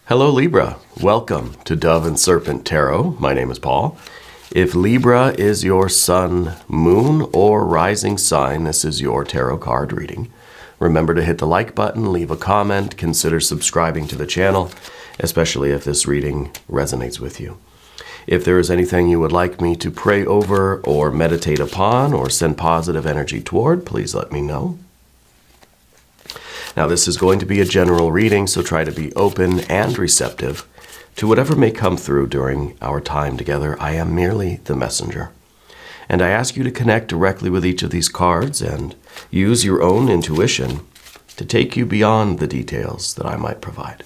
Hello Libra, welcome to Dove and Serpent Tarot. My name is Paul. If Libra is your sun, moon, or rising sign, this is your tarot card reading. Remember to hit the like button, leave a comment, consider subscribing to the channel, especially if this reading resonates with you. If there is anything you would like me to pray over or meditate upon or send positive energy toward, please let me know. Now, this is going to be a general reading, so try to be open and receptive to whatever may come through during our time together. I am merely the messenger. And I ask you to connect directly with each of these cards and use your own intuition to take you beyond the details that I might provide.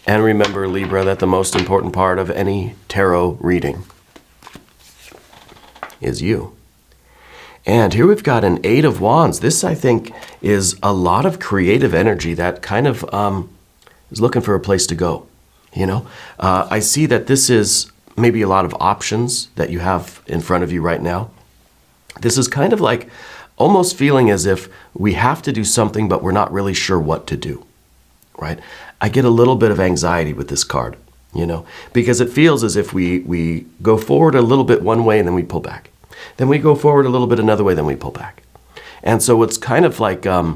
And remember, Libra, that the most important part of any tarot reading is you. And here we've got an Eight of Wands. This, I think, is a lot of creative energy that kind of is looking for a place to go. You know, I see that this is maybe a lot of options that you have in front of you right now. This is kind of like almost feeling as if we have to do something, but we're not really sure what to do, right? I get a little bit of anxiety with this card, you know, because it feels as if we go forward a little bit one way and then we pull back. Then we go forward a little bit another way, then we pull back. And so it's kind of like a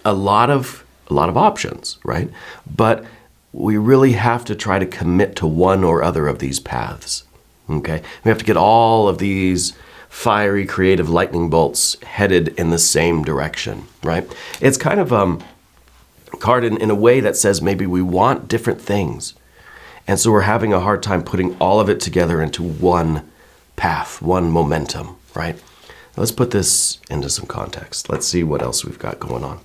lot of options, right? But we really have to try to commit to one or other of these paths, okay? We have to get all of these fiery, creative lightning bolts headed in the same direction, right? It's kind of a card in a way that says maybe we want different things. And so we're having a hard time putting all of it together into one path, one momentum, right? Let's put this into some context. Let's see what else we've got going on.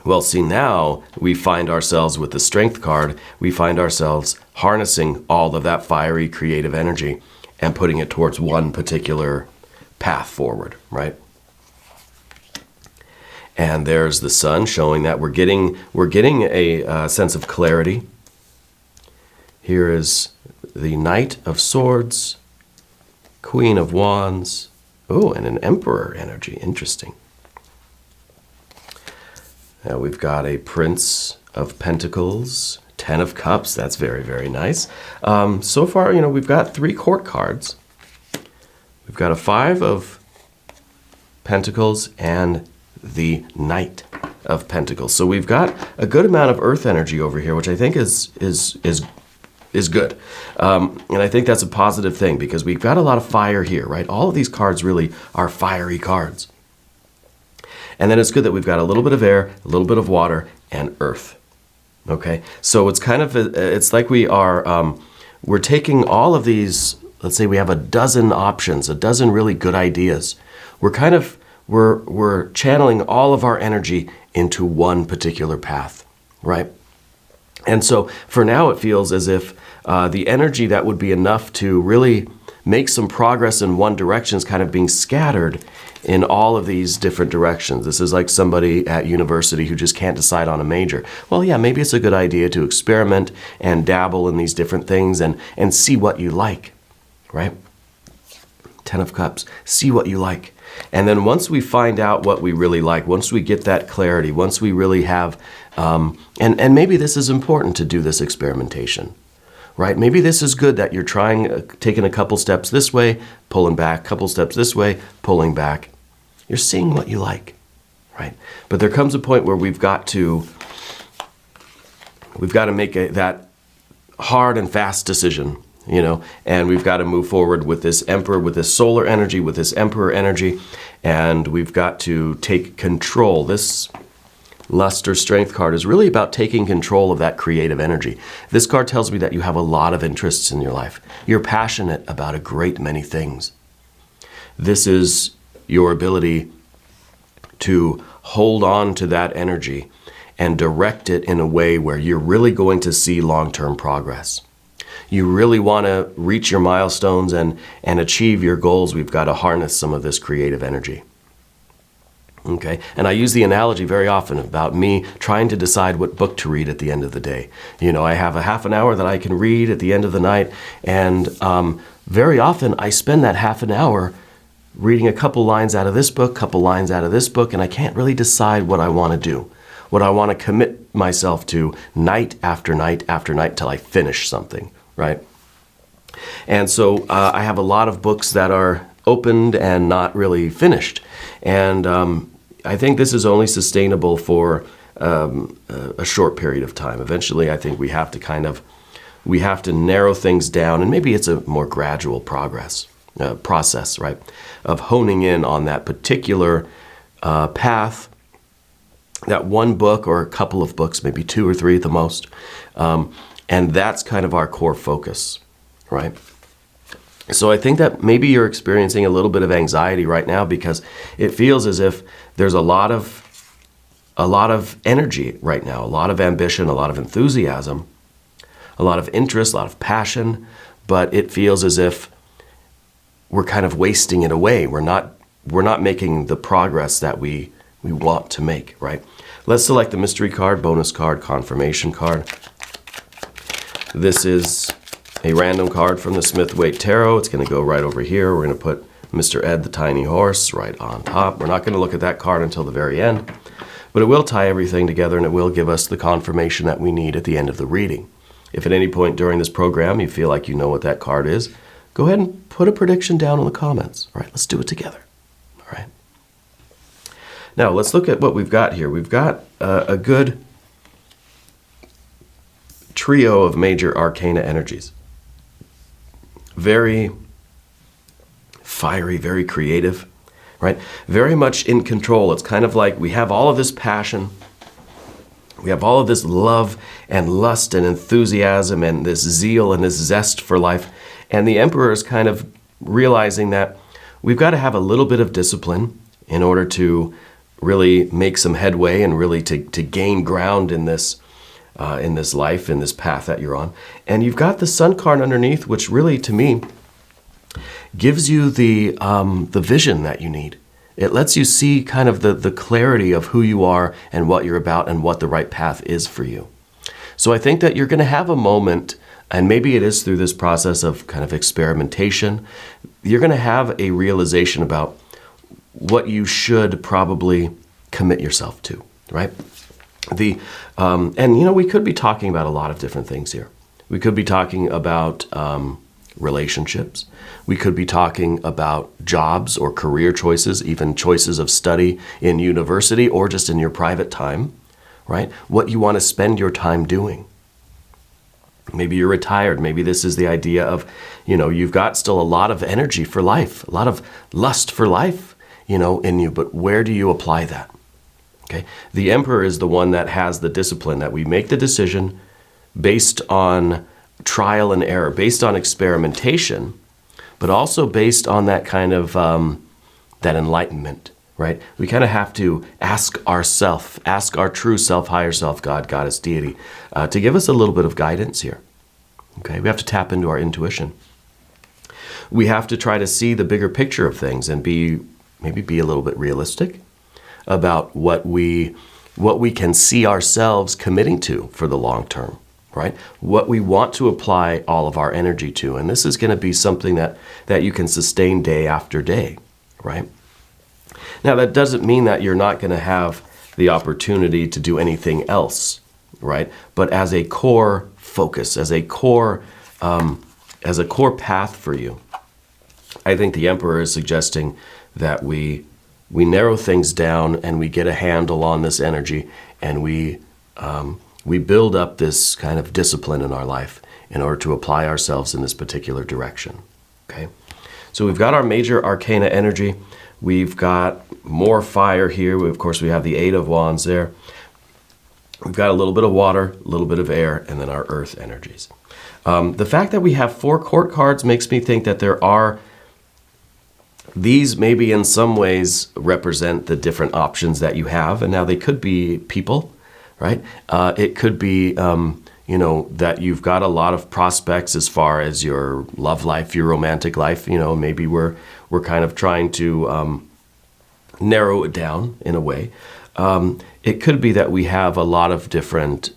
Well, see, now we find ourselves with the Strength card, we find ourselves harnessing all of that fiery creative energy and putting it towards one particular path forward, right? And there's the Sun showing that we're getting a sense of clarity. Here is the Knight of Swords, Queen of Wands, oh, and an Emperor energy, interesting. Now we've got a Prince of Pentacles, Ten of Cups, that's very, very nice. So far, you know, we've got 3 court cards. We've got a Five of Pentacles and the Knight of Pentacles. So we've got a good amount of earth energy over here, which I think is good. And I think that's a positive thing because we've got a lot of fire here, right? All of these cards really are fiery cards. And then it's good that we've got a little bit of air, a little bit of water, and earth. Okay? So it's kind of, it's like we're taking all of these, let's say we have a dozen options, a dozen really good ideas. We're channeling all of our energy into one particular path, right? And so for now, it feels as if the energy that would be enough to really make some progress in one direction is kind of being scattered in all of these different directions. This is like somebody at university who just can't decide on a major. Well, yeah, maybe it's a good idea to experiment and dabble in these different things and see what you like, right? Ten of Cups, see what you like. And then once we find out what we really like, once we get that clarity, once we really have, and maybe this is important to do this experimentation, right? Maybe this is good that you're taking a couple steps this way, pulling back, couple steps this way, pulling back. You're seeing what you like, right? But there comes a point where we've got to make that hard and fast decision, you know, and we've got to move forward with this Emperor, with this solar energy, with this Emperor energy, and we've got to take control. This Lust or Strength card is really about taking control of that creative energy. This card tells me that you have a lot of interests in your life. You're passionate about a great many things. This is your ability to hold on to that energy and direct it in a way where you're really going to see long-term progress. You really want to reach your milestones and achieve your goals. We've got to harness some of this creative energy. Okay, and I use the analogy very often about me trying to decide what book to read at the end of the day. You know, I have a half an hour that I can read at the end of the night, and very often I spend that half an hour reading a couple lines out of this book, couple lines out of this book, and I can't really decide what I want to do. what I want to commit myself to night after night after night till I finish something, right? And so I have a lot of books that are opened and not really finished. And I think this is only sustainable for a short period of time. Eventually, I think we have to narrow things down, and maybe it's a more gradual process, right, of honing in on that particular path, that one book or a couple of books, maybe 2 or 3 at the most, and that's kind of our core focus, right? So I think that maybe you're experiencing a little bit of anxiety right now because it feels as if there's a lot of energy right now, a lot of ambition, a lot of enthusiasm, a lot of interest, a lot of passion, but it feels as if we're kind of wasting it away. We're not making the progress that we want to make, right? Let's select the mystery card, bonus card, confirmation card. This is a random card from the Smith-Waite Tarot. It's going to go right over here. We're going to put Mr. Ed the Tiny Horse right on top. We're not going to look at that card until the very end, but it will tie everything together and it will give us the confirmation that we need at the end of the reading. If at any point during this program you feel like you know what that card is, go ahead and put a prediction down in the comments. All right, let's do it together. All right. Now let's look at what we've got here. We've got a good trio of major arcana energies. Very fiery, very creative, right? Very much in control. It's kind of like we have all of this passion, we have all of this love and lust and enthusiasm and this zeal and this zest for life. And the Emperor is kind of realizing that we've got to have a little bit of discipline in order to really make some headway and really to gain ground in this life, in this path that you're on. And you've got the Sun card underneath, which really, to me, gives you the vision that you need. It lets you see kind of the clarity of who you are and what you're about and what the right path is for you. So I think that you're going to have a moment, and maybe it is through this process of kind of experimentation, you're going to have a realization about what you should probably commit yourself to, right? And we could be talking about a lot of different things here. We could be talking about relationships. We could be talking about jobs or career choices, even choices of study in university or just in your private time, right? What you want to spend your time doing. Maybe you're retired. Maybe this is the idea of, you've got still a lot of energy for life, a lot of lust for life, in you, but where do you apply that? Okay. The Emperor is the one that has the discipline, that we make the decision based on trial and error, based on experimentation, but also based on that kind of that enlightenment, right? We kind of have to ask our true self, higher self, God, Goddess, Deity, to give us a little bit of guidance here. Okay, we have to tap into our intuition. We have to try to see the bigger picture of things and maybe be a little bit realistic about what we can see ourselves committing to for the long term, right? What we want to apply all of our energy to. And this is going to be something that you can sustain day after day, right? Now, that doesn't mean that you're not going to have the opportunity to do anything else, right? But as a core focus, as a core path for you, I think the Emperor is suggesting that we narrow things down and we get a handle on this energy, and we build up this kind of discipline in our life in order to apply ourselves in this particular direction. Okay, so we've got our major arcana energy. We've got more fire here. Of course, we have the 8 of Wands there. We've got a little bit of water, a little bit of air, and then our earth energies. The fact that we have 4 court cards makes me think that these maybe in some ways represent the different options that you have. And now they could be people, right? It could be, that you've got a lot of prospects as far as your love life, your romantic life. Maybe we're kind of trying to narrow it down in a way. It could be that we have a lot of different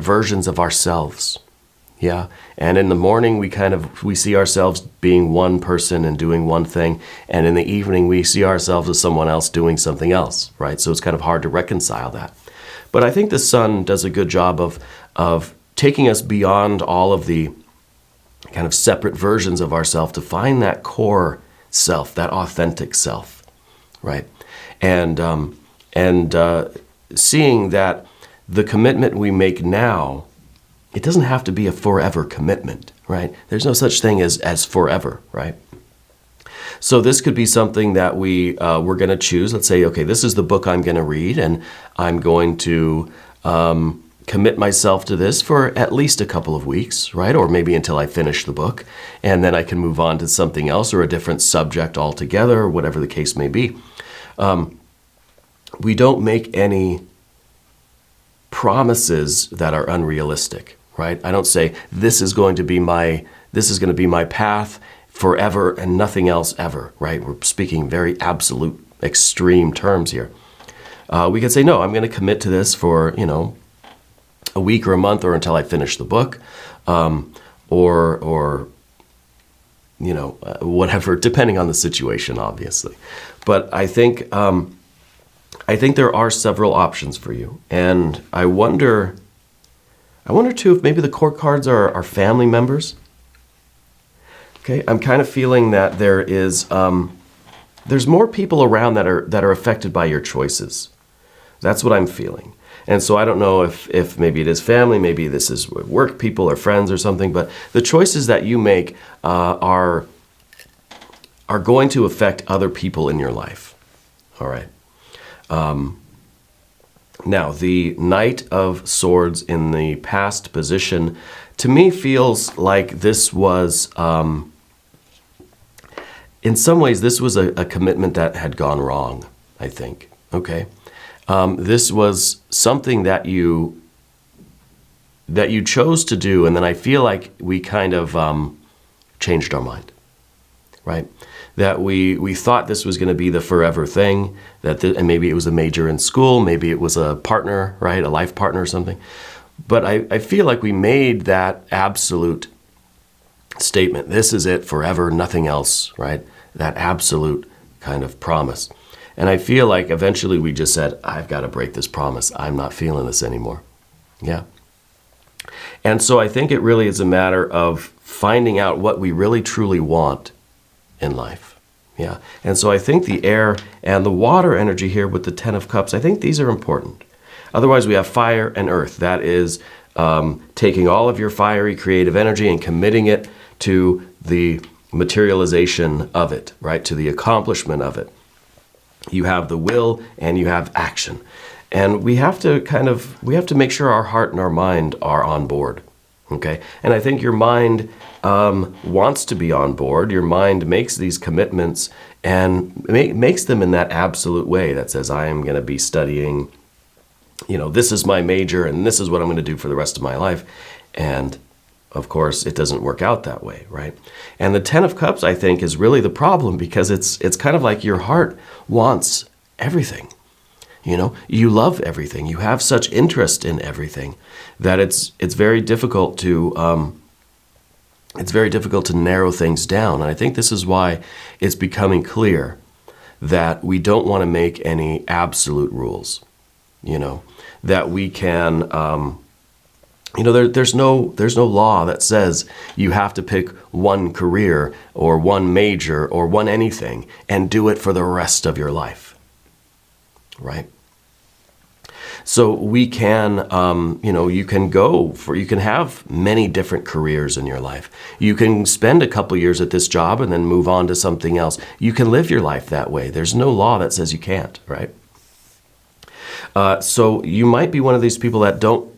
versions of ourselves, Yeah. And in the morning, we see ourselves being one person and doing one thing. And in the evening, we see ourselves as someone else doing something else, right? So it's kind of hard to reconcile that. But I think the sun does a good job of taking us beyond all of the kind of separate versions of ourselves to find that core self, that authentic self, right? And seeing that the commitment we make now, it doesn't have to be a forever commitment, right? There's no such thing as forever, right? So this could be something that we're going to choose. Let's say, okay, this is the book I'm going to read, and I'm going to commit myself to this for at least a couple of weeks, right? Or maybe until I finish the book, and then I can move on to something else or a different subject altogether, or whatever the case may be. We don't make any promises that are unrealistic, right? I don't say this is going to be my path forever and nothing else ever, right? We're speaking very absolute, extreme terms here. We could say, no, I'm going to commit to this for, a week or a month or until I finish the book, or whatever, depending on the situation, obviously. But I think there are several options for you, and I wonder too if maybe the court cards are family members. Okay, I'm kind of feeling that there's more people around that are affected by your choices. That's what I'm feeling. And so I don't know if maybe it is family, maybe this is work people or friends or something, but the choices that you make are going to affect other people in your life. All right. Now, the Knight of Swords in the past position, to me, feels like this was, in some ways, this was a commitment that had gone wrong, I think. Okay? This was something that you chose to do, and then I feel like we kind of changed our mind, right? That we thought this was going to be the forever thing, and maybe it was a major in school, maybe it was a partner, right, a life partner or something. But I feel like we made that absolute statement, this is it forever, nothing else, right? That absolute kind of promise. And I feel like eventually we just said, I've got to break this promise. I'm not feeling this anymore. Yeah. And so I think it really is a matter of finding out what we really truly want in life. Yeah. And so I think the air and the water energy here with the Ten of Cups, I think these are important. Otherwise, we have fire and earth. That is taking all of your fiery creative energy and committing it to the materialization of it, right? To the accomplishment of it. You have the will and you have action. And we have to make sure our heart and our mind are on board. Okay? And I think your mind wants to be on board. Your mind makes these commitments and makes them in that absolute way that says, I am going to be studying, this is my major and this is what I'm going to do for the rest of my life. And of course, it doesn't work out that way, right? And the Ten of Cups, I think, is really the problem because it's kind of like your heart wants everything. You love everything. You have such interest in everything that it's very difficult to narrow things down. And I think this is why it's becoming clear that we don't want to make any absolute rules. That we can. There's no law that says you have to pick one career or one major or one anything and do it for the rest of your life, right? So we can, you can have many different careers in your life. You can spend a couple years at this job and then move on to something else. You can live your life that way. There's no law that says you can't, right? So you might be one of these people that don't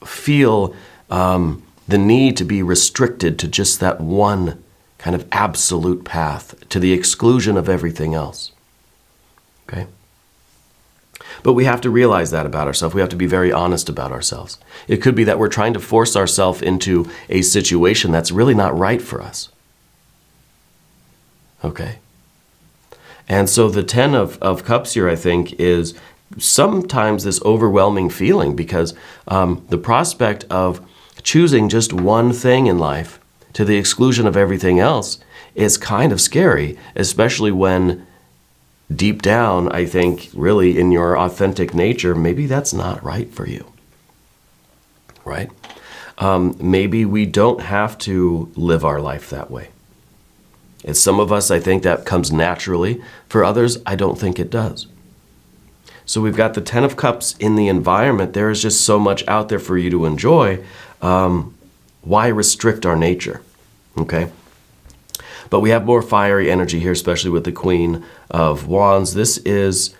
feel the need to be restricted to just that one kind of absolute path to the exclusion of everything else. Okay? But we have to realize that about ourselves. We have to be very honest about ourselves. It could be that we're trying to force ourselves into a situation that's really not right for us. Okay? And so the Ten of Cups here, I think, is sometimes this overwhelming feeling because the prospect of choosing just one thing in life to the exclusion of everything else is kind of scary, especially when deep down, I think, really in your authentic nature, maybe that's not right for you, right? Maybe we don't have to live our life that way. And some of us, I think that comes naturally. For others, I don't think it does. So we've got the Ten of Cups in the environment. There is just so much out there for you to enjoy. Why restrict our nature? Okay? But we have more fiery energy here, especially with the Queen of Wands. This is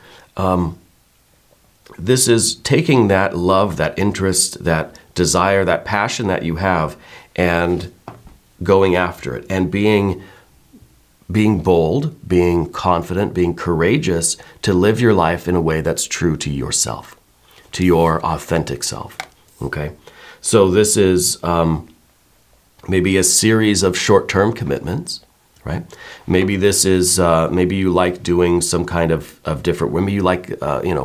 taking that love, that interest, that desire, that passion that you have, and going after it, and being bold, being confident, being courageous to live your life in a way that's true to yourself, to your authentic self. Okay? So this is maybe a series of short-term commitments, right? Maybe this is, maybe you like doing some kind of different, maybe you like,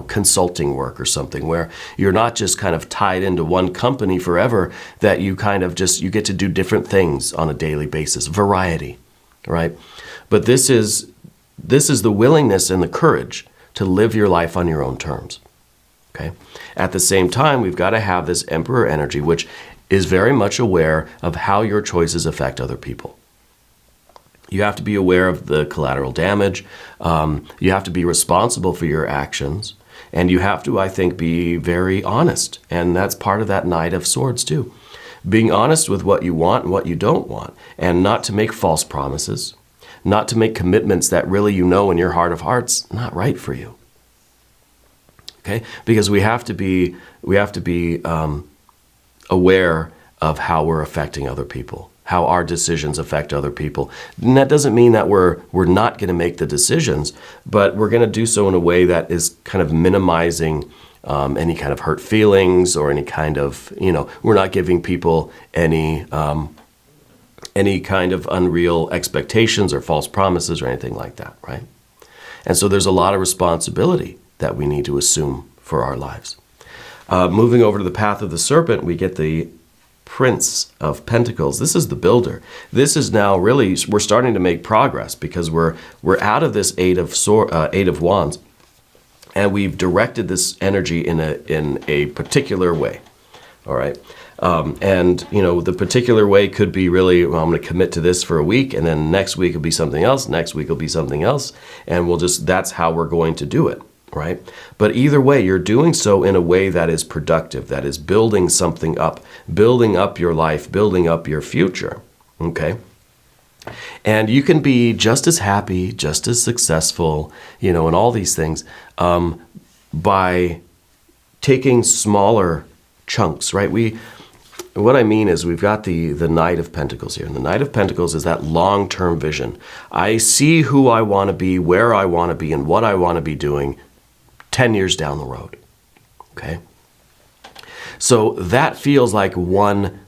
consulting work or something where you're not just kind of tied into one company forever, that you kind of just, you get to do different things on a daily basis, variety, right? But this is the willingness and the courage to live your life on your own terms, okay? At the same time, we've got to have this Emperor energy, which is very much aware of how your choices affect other people. You have to be aware of the collateral damage. You have to be responsible for your actions. And you have to, I think, be very honest. And that's part of that Knight of Swords, too. Being honest with what you want and what you don't want. And not to make false promises. Not to make commitments that really you know in your heart of hearts, not right for you. Okay? Because we have to be aware of how we're affecting other people, how our decisions affect other people. And that doesn't mean that we're not going to make the decisions, but we're going to do so in a way that is kind of minimizing any kind of hurt feelings or any kind of, we're not giving people any kind of unreal expectations or false promises or anything like that, right? And so there's a lot of responsibility that we need to assume for our lives. Moving over to the path of the Serpent, we get the Prince of Pentacles. This is the builder. This is now really, we're starting to make progress because we're out of this Eight of Wands, and we've directed this energy in a particular way. All right. And the particular way could be really, well, I'm going to commit to this for a week, and then next week will be something else. Next week will be something else. And that's how we're going to do it. Right? But either way, you're doing so in a way that is productive, that is building something up, building up your life, building up your future. Okay? And you can be just as happy, just as successful, and all these things by taking smaller chunks, right? What I mean is we've got the Knight of Pentacles here. And the Knight of Pentacles is that long-term vision. I see who I want to be, where I want to be, and what I want to be doing 10 years down the road, okay? So that feels like one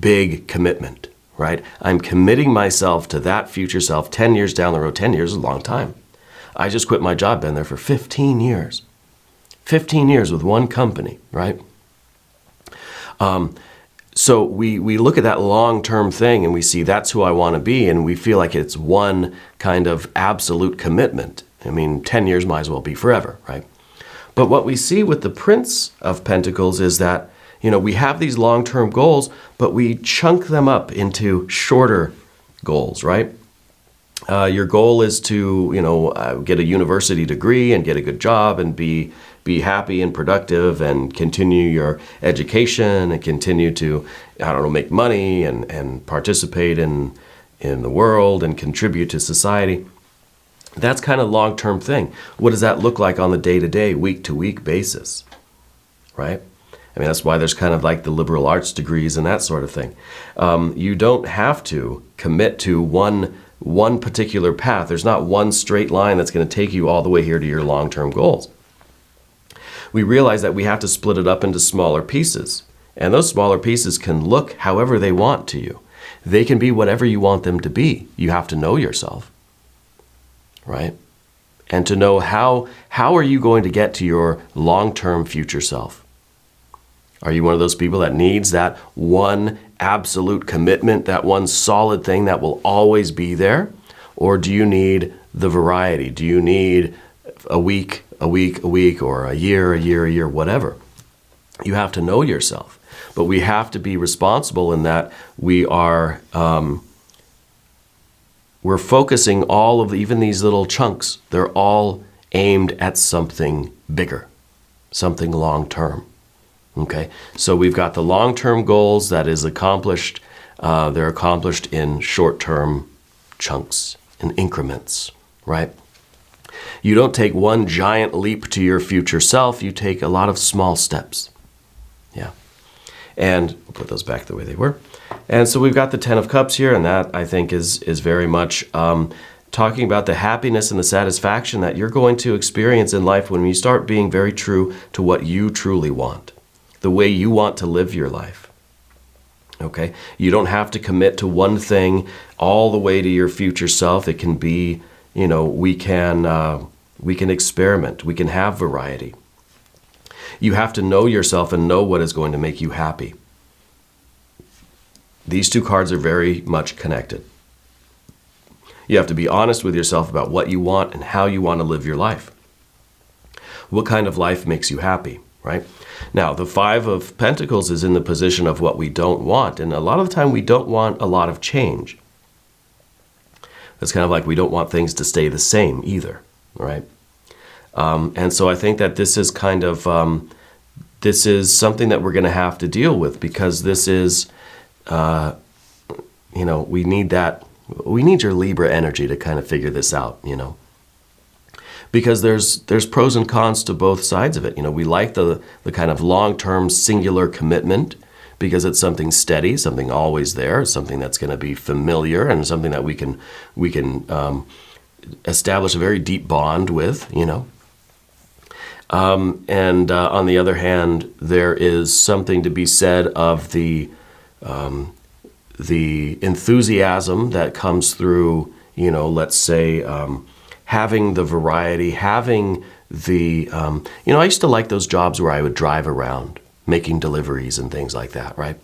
big commitment, right? I'm committing myself to that future self 10 years down the road. 10 years is a long time. I just quit my job, been there for 15 years. 15 years with one company, right? So we look at that long-term thing and we see that's who I want to be, and we feel like it's one kind of absolute commitment. I mean, 10 years might as well be forever, right? But what we see with the Prince of Pentacles is that, we have these long-term goals, but we chunk them up into shorter goals, right? Your goal is to, get a university degree and get a good job and be happy and productive and continue your education and continue to, make money and participate in the world and contribute to society. That's kind of long-term thing. What does that look like on the day-to-day, week-to-week basis, right? I mean, that's why there's kind of like the liberal arts degrees and that sort of thing. You don't have to commit to one particular path. There's not one straight line that's going to take you all the way here to your long-term goals. We realize that we have to split it up into smaller pieces. And those smaller pieces can look however they want to you. They can be whatever you want them to be. You have to know yourself. Right? And to know how are you going to get to your long-term future self? Are you one of those people that needs that one absolute commitment, that one solid thing that will always be there? Or do you need the variety? Do you need a week, or a year, whatever? You have to know yourself. But we have to be responsible in that we are, we're focusing all of even these little chunks. They're all aimed at something bigger, something long-term. Okay, so we've got the long-term goals that is accomplished. They're accomplished in short-term chunks, in increments, right? You don't take one giant leap to your future self. You take a lot of small steps. Yeah. And we'll put those back the way they were. And so we've got the Ten of Cups here, and that, I think, is very much talking about the happiness and the satisfaction that you're going to experience in life when you start being very true to what you truly want, the way you want to live your life. Okay? You don't have to commit to one thing all the way to your future self. It can be, you know, we can experiment. We can have variety. You have to know yourself and know what is going to make you happy. These two cards are very much connected. You have to be honest with yourself about what you want and how you want to live your life. What kind of life makes you happy, right? Now, the Five of Pentacles is in the position of what we don't want. And a lot of the time, we don't want a lot of change. It's kind of like we don't want things to stay the same either, right? And so I think that this is kind of, this is something that we're going to have to deal with, because this is, you know, we need your Libra energy to kind of figure this out, you know. Because there's pros and cons to both sides of it. You know, we like the kind of long-term singular commitment because it's something steady, something always there, something that's going to be familiar, and something that we can establish a very deep bond with, you know. And on the other hand, there is something to be said of the enthusiasm that comes through, you know, let's say, having the variety, having the, you know, I used to like those jobs where I would drive around making deliveries and things like that, right?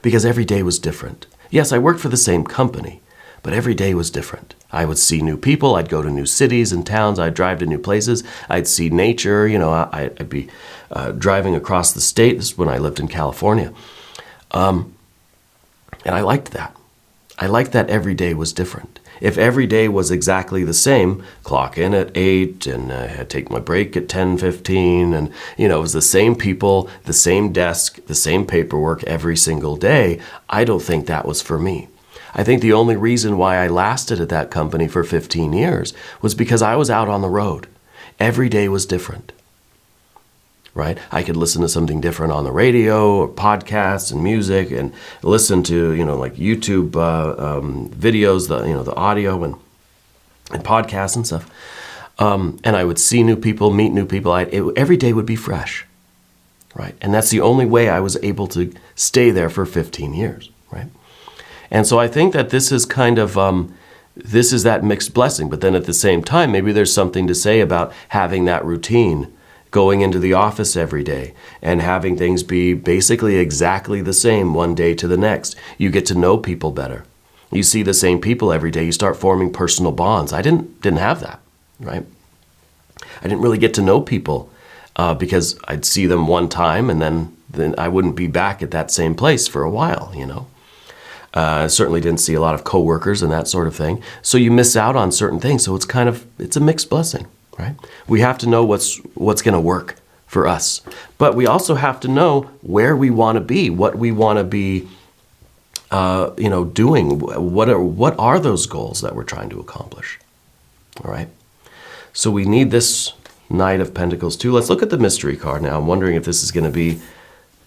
Because every day was different. Yes, I worked for the same company, but every day was different. I would see new people, I'd go to new cities and towns, I'd drive to new places, I'd see nature, you know, I'd be driving across the state. This is when I lived in California. And I liked that. I liked that every day was different. If every day was exactly the same, clock in at 8 and I'd take my break at 10:15, and, you know, it was the same people, the same desk, the same paperwork every single day, I don't think that was for me. I think the only reason why I lasted at that company for 15 years was because I was out on the road. Every day was different. Right? I could listen to something different on the radio or podcasts and music, and listen to, you know, like YouTube videos, the audio and podcasts and stuff. And I would see new people, meet new people. Every day would be fresh, right? And that's the only way I was able to stay there for 15 years, right? And so I think that this is kind of, this is that mixed blessing. But then at the same time, maybe there's something to say about having that routine, going into the office every day and having things be basically exactly the same one day to the next. You get to know people better. You see the same people every day. You start forming personal bonds. I didn't have that, right? I didn't really get to know people because I'd see them one time and then I wouldn't be back at that same place for a while, you know. I certainly didn't see a lot of coworkers and that sort of thing. So you miss out on certain things. So it's a mixed blessing. Right? We have to know what's going to work for us. But we also have to know where we want to be, what we want to be, you know, doing. What are those goals that we're trying to accomplish? All right. So we need this Knight of Pentacles too. Let's look at the mystery card now. I'm wondering if this is going to be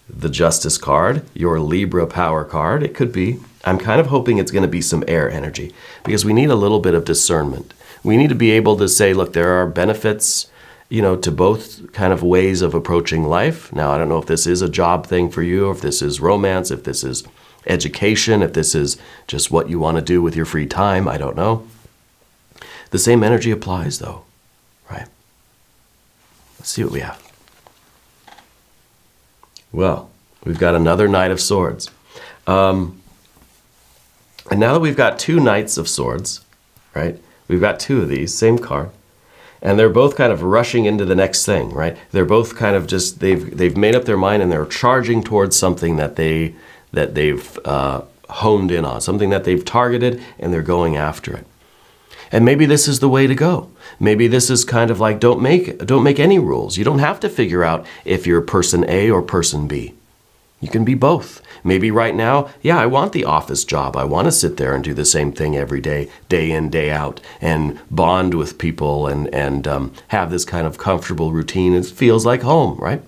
the Justice card, your Libra power card. It could be. I'm kind of hoping it's going to be some air energy, because we need a little bit of discernment. We need to be able to say, look, there are benefits, you know, to both kind of ways of approaching life. Now, I don't know if this is a job thing for you, or if this is romance, if this is education, if this is just what you want to do with your free time. I don't know. The same energy applies, though, right? Let's see what we have. Well, we've got another Knight of Swords. And now that we've got two Knights of Swords, right? We've got two of these, same card. And they're both kind of rushing into the next thing, right? They're both kind of just, they've made up their mind and they're charging towards something that they've honed in on, something that they've targeted, and they're going after it. And maybe this is the way to go. Maybe this is kind of like, don't make any rules. You don't have to figure out if you're person A or person B. You can be both. Maybe right now, yeah, I want the office job. I want to sit there and do the same thing every day, day in, day out, and bond with people and have this kind of comfortable routine. It feels like home, right?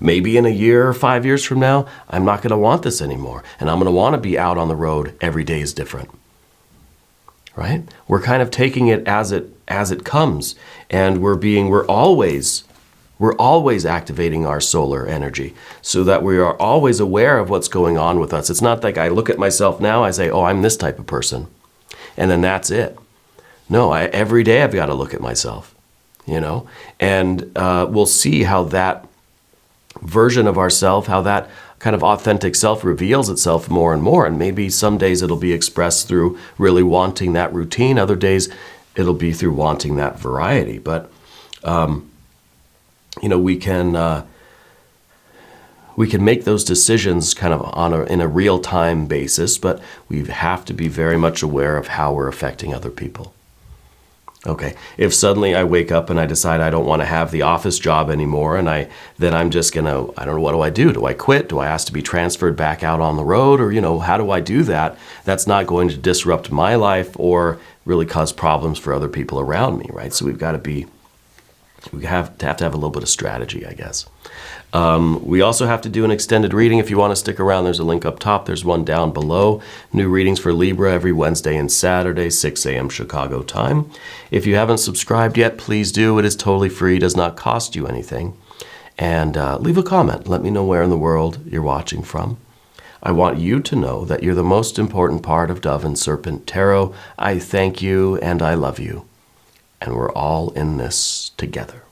Maybe in a year or 5 years from now, I'm not going to want this anymore. And I'm going to want to be out on the road. Every day is different, right? We're kind of taking it as it comes. And we're always activating our solar energy so that we are always aware of what's going on with us. It's not like I look at myself now, I say, oh, I'm this type of person, and then that's it. No, every day I've got to look at myself, and we'll see how that version of ourself, how that kind of authentic self reveals itself more and more. And maybe some days it'll be expressed through really wanting that routine. Other days it'll be through wanting that variety. But we can make those decisions kind of in a real-time basis, but we have to be very much aware of how we're affecting other people. Okay, if suddenly I wake up and I decide I don't want to have the office job anymore, and then I'm just gonna, I don't know, what do I do? Do I quit? Do I ask to be transferred back out on the road? Or, how do I do that? That's not going to disrupt my life or really cause problems for other people around me, right? So we have to have a little bit of strategy, I guess. We also have to do an extended reading. If you want to stick around, there's a link up top. There's one down below. New readings for Libra every Wednesday and Saturday, 6 a.m. Chicago time. If you haven't subscribed yet, please do. It is totally free. It does not cost you anything. And leave a comment. Let me know where in the world you're watching from. I want you to know that you're the most important part of Dove and Serpent Tarot. I thank you and I love you. And we're all in this together.